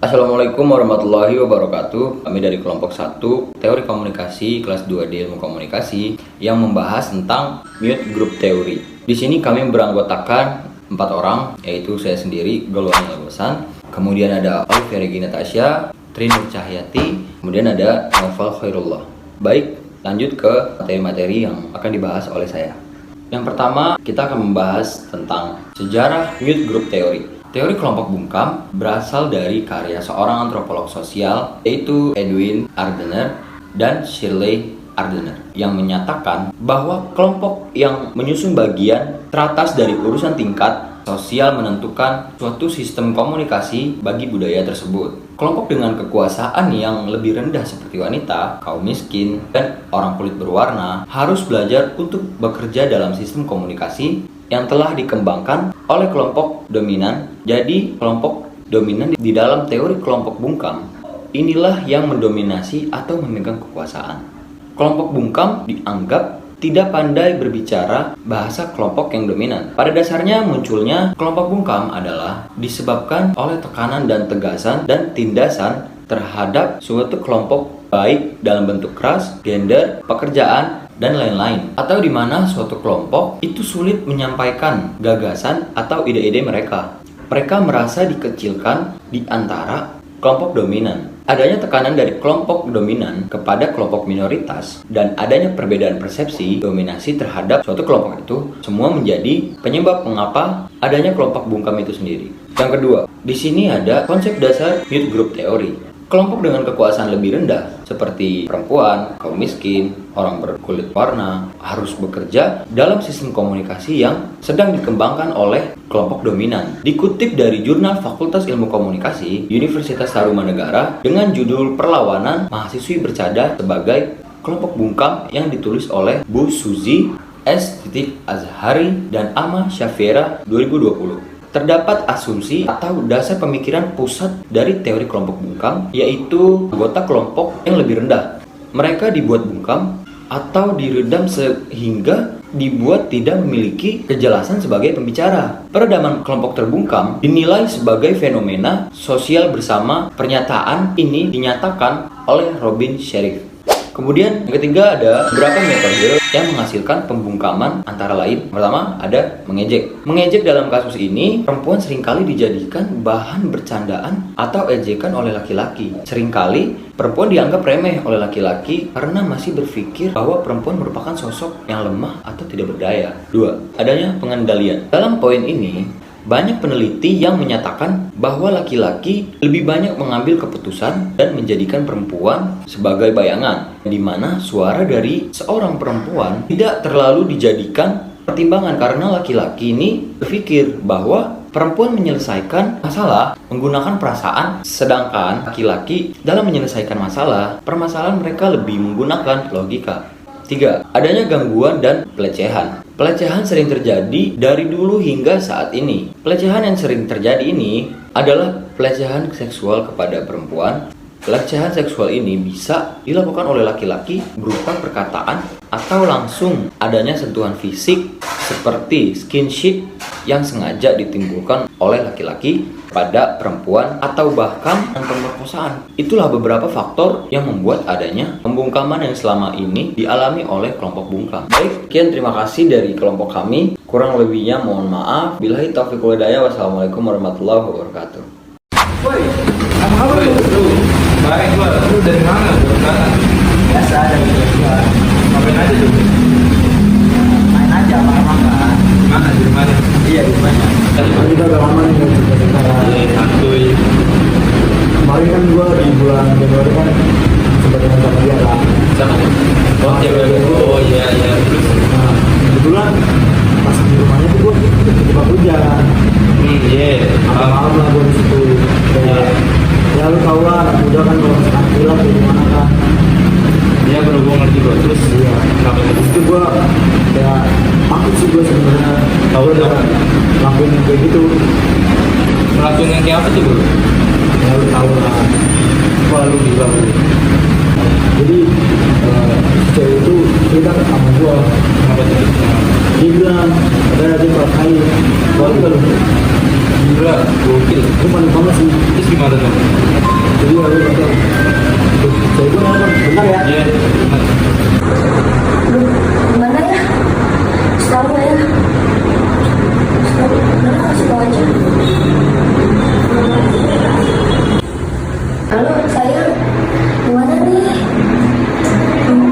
Assalamualaikum warahmatullahi wabarakatuh. Kami dari kelompok 1 Teori Komunikasi kelas 2D Ilmu Komunikasi yang membahas tentang mute group teori. Di sini kami beranggotakan 4 orang, yaitu saya sendiri, Golwani Labosan, kemudian ada Olivia Regina Tasya, Trinur Cahyati, kemudian ada Novel Khairullah. Baik, lanjut ke materi-materi yang akan dibahas oleh saya. Yang pertama, kita akan membahas tentang sejarah mute group teori. Teori kelompok bungkam berasal dari karya seorang antropolog sosial, yaitu Edwin Ardener dan Shirley Ardener, yang menyatakan bahwa kelompok yang menyusun bagian teratas dari urusan tingkat sosial menentukan suatu sistem komunikasi bagi budaya tersebut. Kelompok dengan kekuasaan yang lebih rendah seperti wanita, kaum miskin, dan orang kulit berwarna harus belajar untuk bekerja dalam sistem komunikasi yang telah dikembangkan oleh kelompok dominan. Jadi, kelompok dominan di dalam teori kelompok bungkam inilah yang mendominasi atau memegang kekuasaan. Kelompok bungkam dianggap tidak pandai berbicara bahasa kelompok yang dominan. Pada dasarnya munculnya kelompok bungkam adalah disebabkan oleh tekanan dan tegasan dan tindasan terhadap suatu kelompok, baik dalam bentuk ras, gender, pekerjaan, dan lain-lain, atau di mana suatu kelompok itu sulit menyampaikan gagasan atau ide-ide mereka. Mereka merasa dikecilkan di antara kelompok dominan. Adanya tekanan dari kelompok dominan kepada kelompok minoritas dan adanya perbedaan persepsi dominasi terhadap suatu kelompok itu semua menjadi penyebab mengapa adanya kelompok bungkam itu sendiri. Yang kedua, di sini ada konsep dasar mute group teori. Kelompok dengan kekuasaan lebih rendah seperti perempuan, kaum miskin, orang berkulit warna harus bekerja dalam sistem komunikasi yang sedang dikembangkan oleh kelompok dominan. Dikutip dari jurnal Fakultas Ilmu Komunikasi Universitas Tarumanegara dengan judul Perlawanan Mahasiswi Bercadar sebagai Kelompok Bungkam yang ditulis oleh Bu Suzy S. Azhari dan Ama Shafira 2020. Terdapat asumsi atau dasar pemikiran pusat dari teori kelompok bungkam, yaitu anggota kelompok yang lebih rendah. Mereka dibuat bungkam atau diredam sehingga dibuat tidak memiliki kejelasan sebagai pembicara. Peredaman kelompok terbungkam dinilai sebagai fenomena sosial bersama. Pernyataan ini dinyatakan oleh Robin Sharif. Kemudian yang ketiga ada beberapa metode yang menghasilkan pembungkaman, antara lain pertama ada mengejek. Mengejek dalam kasus ini perempuan seringkali dijadikan bahan bercandaan atau ejekan oleh laki-laki. Seringkali perempuan dianggap remeh oleh laki-laki karena masih berpikir bahwa perempuan merupakan sosok yang lemah atau tidak berdaya. 2. Adanya pengendalian. Dalam poin ini banyak peneliti yang menyatakan bahwa laki-laki lebih banyak mengambil keputusan dan menjadikan perempuan sebagai bayangan, di mana suara dari seorang perempuan tidak terlalu dijadikan pertimbangan karena laki-laki ini berpikir bahwa perempuan menyelesaikan masalah menggunakan perasaan, sedangkan laki-laki dalam menyelesaikan masalah, permasalahan mereka lebih menggunakan logika. 3. Adanya gangguan dan pelecehan. Pelecehan sering terjadi dari dulu hingga saat ini. Pelecehan yang sering terjadi ini adalah pelecehan seksual kepada perempuan. Pelecehan seksual ini bisa dilakukan oleh laki-laki berupa perkataan atau langsung adanya sentuhan fisik seperti skinship yang sengaja ditimbulkan oleh laki-laki pada perempuan atau bahkan pemerkosaan. Itulah beberapa faktor yang membuat adanya pembungkaman yang selama ini dialami oleh kelompok bungkam. Baik, sekian terima kasih dari kelompok kami. Kurang lebihnya mohon maaf. Billahi taufiq wal hidayah. Wassalamualaikum warahmatullahi wabarakatuh. Woi, apa lu? Baik, lu dari mana? Biasa dari luar. Ngapain aja tuh? Main aja makan-makan. Mana? Di mana? Iya di rumahnya. Kita udah lama nih Santuy. kemarin kan gua di bulan Januari kan sempat dengan sama dia lah. Sama. Oh, cewek lu. Oh iya iya. Terus Nah kebetulan pas di rumahnya tuh gua tiba-tiba hujan. iya. Malam lah gua di situ. Kayak ya lu tau lah anak muda kan kalau misalkan pulang dari mana kan. Iya, bro, gua ngerti bro. Terus Iya. kenapa itu? Terus tuh gua kayak takut sih gua sebenarnya. Tahu udah kenapa? lakuin yang kayak gitu. Ngelakuin yang kayak apa tuh bro? Ya lu tau lah. Wah, lu gila bro. Jadi si cewek itu cerita sama gua. Kenapa tuh? Dia bilang ada dia pernah kain. Gua juga lu. Gila, gokil. Gue paling banget sih. Terus gimana tuh? Jadi lalu datang. Saya gue nonton, bentar ya. Iya. Gimana ya? Setahu nggak ya? Setahu, mana kasih tahu aja. Halo sayang, gimana nih?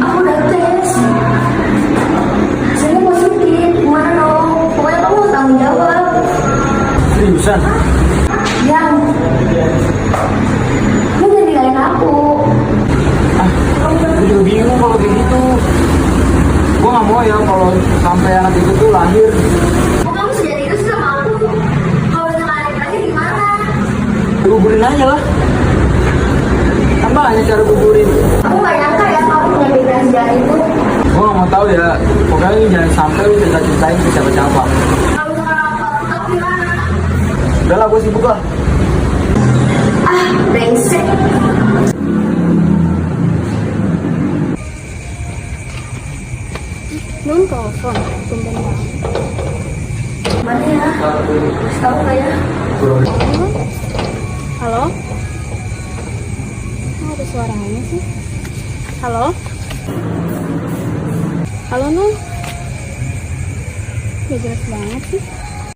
Aku udah tes. Saya positif, gimana dong? Pokoknya kamu harus tanggung jawab. Seriusan? Yang, lu jangan tinggalin aku. Gue juga bingung kalau kayak gitu. Gue nggak mau ya kalau sampai anak itu tuh lahir. Kok kamu sudah tidur sih sama aku? Kalau udah lahir lagi gimana? Gugurin aja lah. Kan banyak cara gugurin. Aku gak nyangka ya kamu punya pikiran sejahat itu. Gue nggak mau tahu ya. Pokoknya ini jangan sampai lu cerita-ceritain ke siapa-siapa. Kalau misalkan aku tahu gimana? Udah lah, gue sibuk lah. Ah, brengsek. Nun telepon, tumben banget. Mana ya? Tahu nggak ya? Halo? Kok ada suaranya sih? Halo? Halo Nun? Gak jelas banget sih.